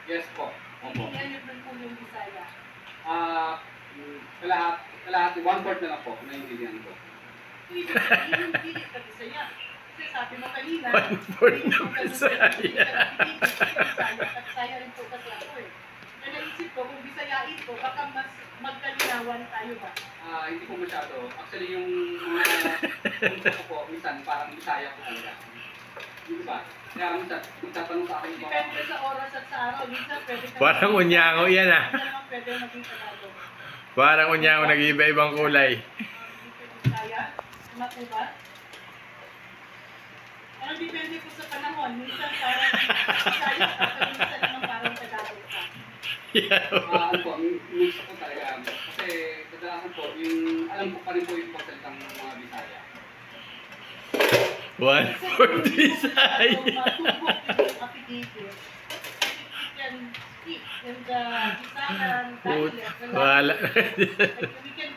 Yes po. Opo. Hindi niyo po yung Bisaya. Kalahati, 1/4 na lang po, naiintindihan ko. Hindi ka Bisaya. Kasi sabi mo kanina, 1/4 na Bisaya. Bisaya rin po kasi ako eh. Kaya naisip ko, kung Bisayain ko, baka mas magkalinawan tayo ba? Hindi po masyado. Actually, yung mga ko po, minsan parang Bisaya po talaga. Di ba? Kaya minsan, magtatanong sa akin yung mga... Depende sa oras at sa araw. Minsan pwede ka... Parang unyango yan ah. Minsan naman pwede maging Tagalog. Parang unyango, nag-iiba-ibang kulay. Bisaya? Tama po ba? Depende po sa panahon. Minsan parang Bisaya ka, pero minsan naman parang Tagalog ka. Ano po, mix po talaga. Kasi kadalasan po, yung alam ko pa rin po yung pagsalitang mga Bisaya. 1/4 Bisaya. Matubok yung apelido. You can speak in the Bisayan dialect. Wala. We can